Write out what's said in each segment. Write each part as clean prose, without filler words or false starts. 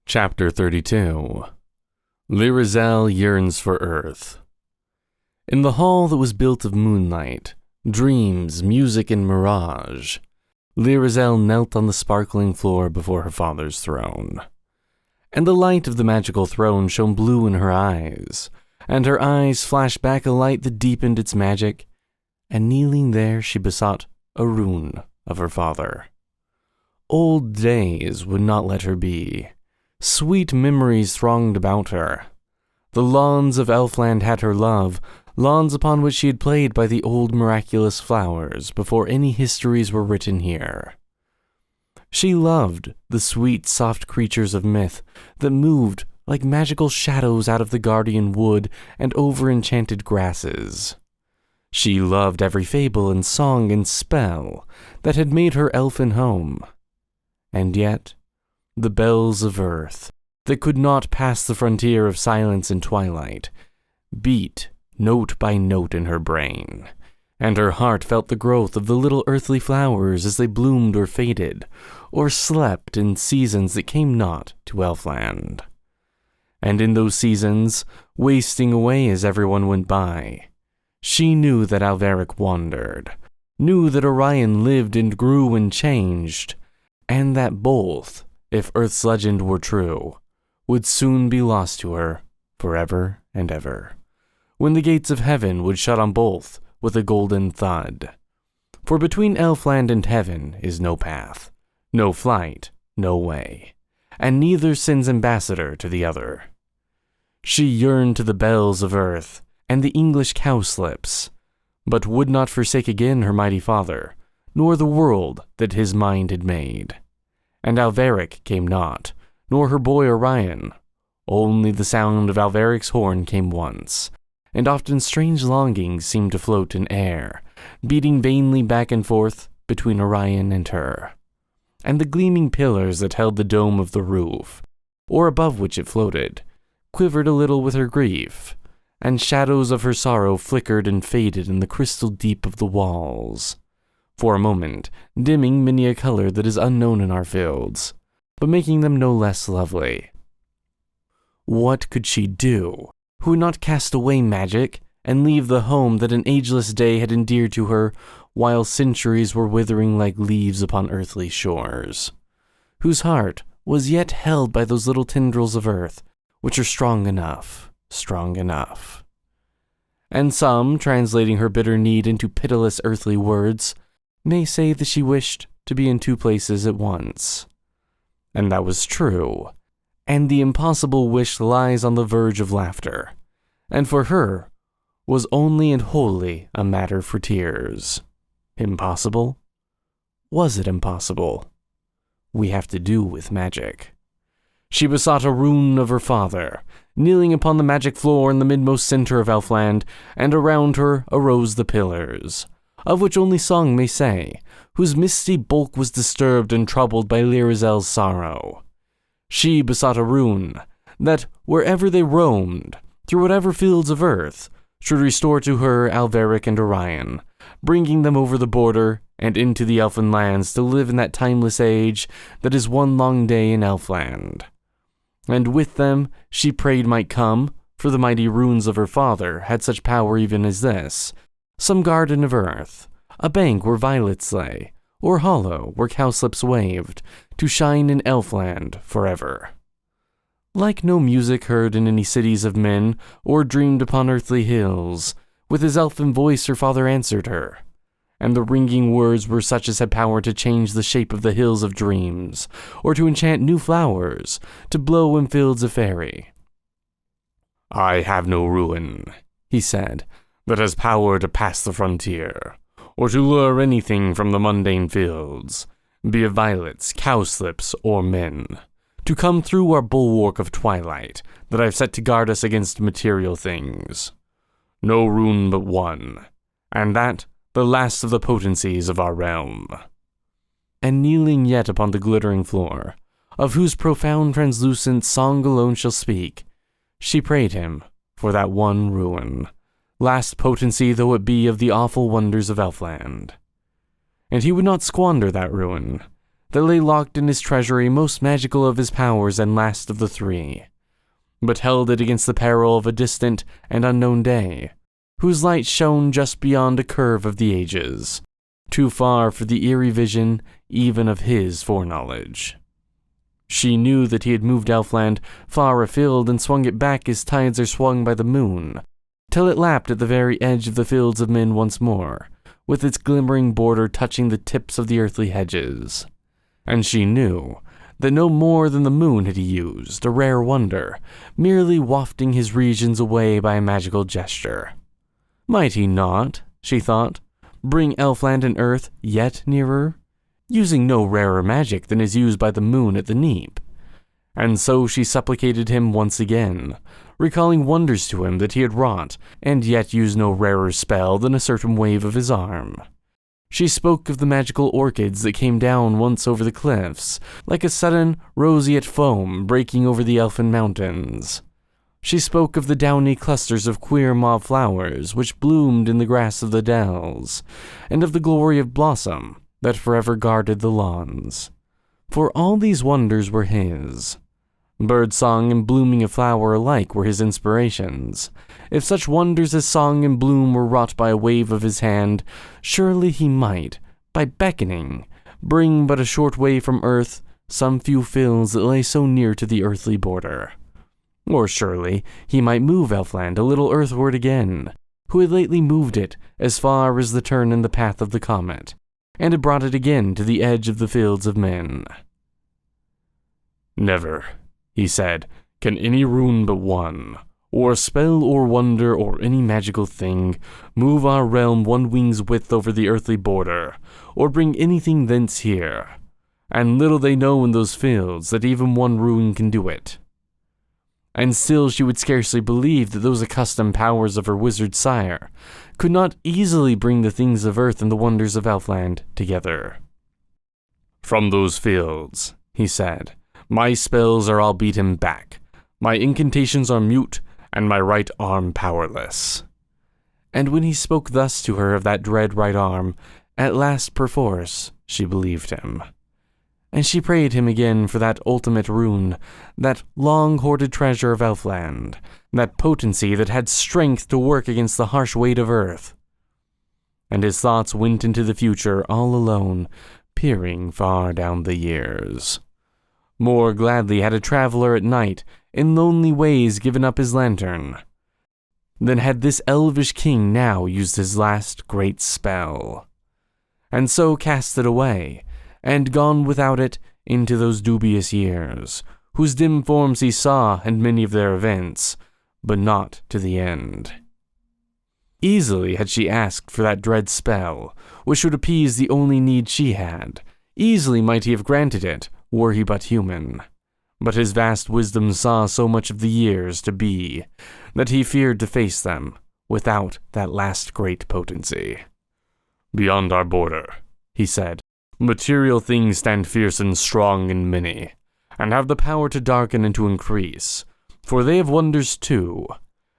Chapter 32. Lyrizel Yearns for Earth. In the hall that was built of moonlight, dreams, music, and mirage, Lyrizel knelt on the sparkling floor before her father's throne. And the light of the magical throne shone blue in her eyes, and her eyes flashed back a light that deepened its magic, and kneeling there she besought a rune of her father. Old days would not let her be. Sweet memories thronged about her. The lawns of Elfland had her love, lawns upon which she had played by the old miraculous flowers before any histories were written here. She loved the sweet, soft creatures of myth that moved like magical shadows out of the guardian wood and over enchanted grasses. She loved every fable and song and spell that had made her elfin home. And yet, the bells of earth, that could not pass the frontier of silence and twilight, beat note by note in her brain, and her heart felt the growth of the little earthly flowers as they bloomed or faded, or slept in seasons that came not to Elfland. And in those seasons, wasting away as everyone went by, she knew that Alveric wandered, knew that Orion lived and grew and changed, and that both, if Earth's legend were true, would soon be lost to her forever and ever, when the gates of heaven would shut on both with a golden thud. For between Elfland and heaven is no path, no flight, no way, and neither sends ambassador to the other. She yearned to the bells of earth and the English cowslips, but would not forsake again her mighty father, nor the world that his mind had made. And Alveric came not, nor her boy Orion. Only the sound of Alveric's horn came once, and often strange longings seemed to float in air, beating vainly back and forth between Orion and her. And the gleaming pillars that held the dome of the roof, or above which it floated, quivered a little with her grief, and shadows of her sorrow flickered and faded in the crystal deep of the walls, for a moment dimming many a color that is unknown in our fields, but making them no less lovely. What could she do, who would not cast away magic, and leave the home that an ageless day had endeared to her, while centuries were withering like leaves upon earthly shores, whose heart was yet held by those little tendrils of earth, which are strong enough. And some, translating her bitter need into pitiless earthly words, may say that she wished to be in two places at once. And that was true, and the impossible wish lies on the verge of laughter, and for her was only and wholly a matter for tears. Impossible? Was it impossible? We have to do with magic. She besought a rune of her father, kneeling upon the magic floor in the midmost center of Elfland, and around her arose the pillars, of which only song may say, whose misty bulk was disturbed and troubled by Lyrizel's sorrow. She besought a rune that, wherever they roamed, through whatever fields of earth, should restore to her Alveric and Orion, bringing them over the border and into the elfin lands to live in that timeless age that is one long day in Elfland. And with them she prayed might come, for the mighty runes of her father had such power even as this, some garden of earth, a bank where violets lay, or hollow where cowslips waved, to shine in Elfland forever. Like no music heard in any cities of men, or dreamed upon earthly hills, with his elfin voice her father answered her, and the ringing words were such as had power to change the shape of the hills of dreams, or to enchant new flowers, to blow in fields of fairy. "I have no rune," he said, "that has power to pass the frontier, or to lure anything from the mundane fields, be it violets, cowslips, or men, to come through our bulwark of twilight that I've set to guard us against material things. No rune but one, and that the last of the potencies of our realm." And kneeling yet upon the glittering floor, of whose profound translucent song alone shall speak, she prayed him for that one rune, last potency though it be of the awful wonders of Elfland. And he would not squander that rune, that lay locked in his treasury, most magical of his powers and last of the three, but held it against the peril of a distant and unknown day, whose light shone just beyond a curve of the ages, too far for the eerie vision even of his foreknowledge. She knew that he had moved Elfland far afield and swung it back as tides are swung by the moon, till it lapped at the very edge of the fields of men once more, with its glimmering border touching the tips of the earthly hedges. And she knew that no more than the moon had he used, a rare wonder, merely wafting his regions away by a magical gesture. Might he not, she thought, bring Elfland and Earth yet nearer, using no rarer magic than is used by the moon at the neap? And so she supplicated him once again, recalling wonders to him that he had wrought, and yet used no rarer spell than a certain wave of his arm. She spoke of the magical orchids that came down once over the cliffs, like a sudden roseate foam breaking over the elfin mountains. She spoke of the downy clusters of queer mauve flowers which bloomed in the grass of the dells, and of the glory of blossom that forever guarded the lawns. For all these wonders were his. Birdsong and blooming of flower alike were his inspirations. If such wonders as song and bloom were wrought by a wave of his hand, surely he might, by beckoning, bring but a short way from earth some few fields that lay so near to the earthly border. Or surely he might move Elfland a little earthward again, who had lately moved it as far as the turn in the path of the comet, and had brought it again to the edge of the fields of men. "Never," he said, "can any rune but one, or spell or wonder or any magical thing, move our realm one wing's width over the earthly border, or bring anything thence here. And little they know in those fields that even one rune can do it." And still she would scarcely believe that those accustomed powers of her wizard sire could not easily bring the things of earth and the wonders of Elfland together. "From those fields," he said, "my spells are all beaten back, my incantations are mute, and my right arm powerless." And when he spoke thus to her of that dread right arm, at last perforce she believed him. And she prayed him again for that ultimate rune, that long-hoarded treasure of Elfland, that potency that had strength to work against the harsh weight of earth. And his thoughts went into the future all alone, peering far down the years. More gladly had a traveler at night, in lonely ways, given up his lantern, than had this elvish king now used his last great spell, and so cast it away, and gone without it into those dubious years, whose dim forms he saw and many of their events, but not to the end. Easily had she asked for that dread spell, which would appease the only need she had. Easily might he have granted it, were he but human. But his vast wisdom saw so much of the years to be, that he feared to face them without that last great potency. "Beyond our border," he said, "material things stand fierce and strong and many, and have the power to darken and to increase, for they have wonders too.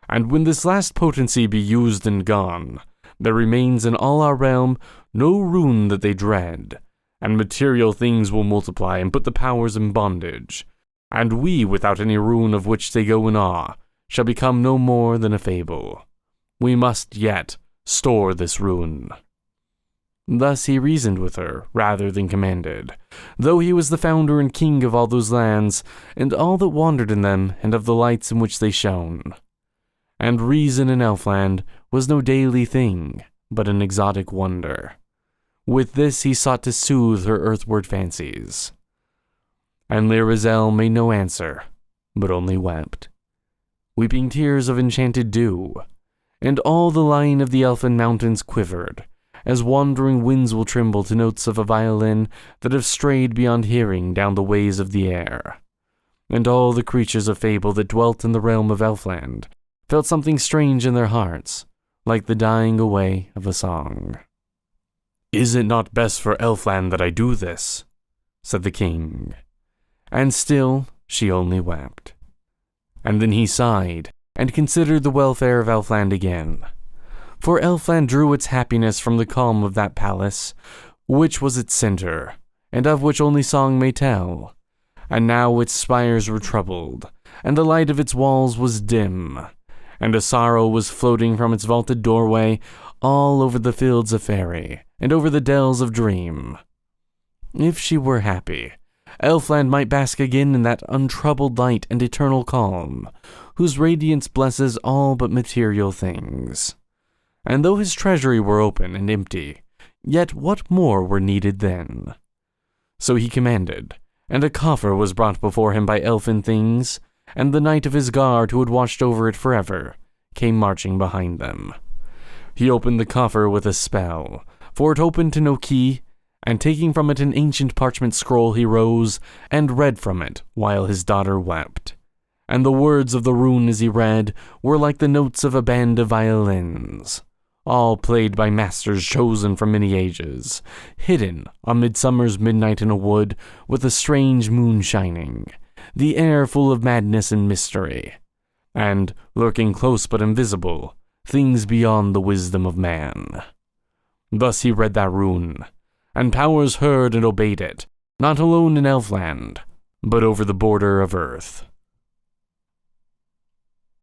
And when this last potency be used and gone, there remains in all our realm no rune that they dread, and material things will multiply and put the powers in bondage, and we, without any rune of which they go in awe, shall become no more than a fable. We must yet store this rune." Thus he reasoned with her, rather than commanded, though he was the founder and king of all those lands, and all that wandered in them, and of the lights in which they shone. And reason in Elfland was no daily thing, but an exotic wonder. With this he sought to soothe her earthward fancies. And Lyrazel made no answer, but only wept, weeping tears of enchanted dew, and all the line of the elfin mountains quivered, as wandering winds will tremble to notes of a violin that have strayed beyond hearing down the ways of the air. And all the creatures of fable that dwelt in the realm of Elfland felt something strange in their hearts, like the dying away of a song. "Is it not best for Elfland that I do this?" said the king. And still she only wept. And then he sighed, and considered the welfare of Elfland again. For Elfland drew its happiness from the calm of that palace, which was its center, and of which only song may tell. And now its spires were troubled, and the light of its walls was dim, and a sorrow was floating from its vaulted doorway all over the fields of faery, and over the dells of dream. If she were happy, Elfland might bask again in that untroubled light and eternal calm, whose radiance blesses all but material things. And though his treasury were open and empty, yet what more were needed then? So he commanded, and a coffer was brought before him by elfin things, and the knight of his guard who had watched over it forever came marching behind them. He opened the coffer with a spell, for it opened to no key, and taking from it an ancient parchment scroll he rose and read from it while his daughter wept. And the words of the rune as he read were like the notes of a band of violins, all played by masters chosen from many ages, hidden on midsummer's midnight in a wood with a strange moon shining, the air full of madness and mystery, and, lurking close but invisible, things beyond the wisdom of man. Thus he read that rune, and powers heard and obeyed it, not alone in Elfland, but over the border of earth.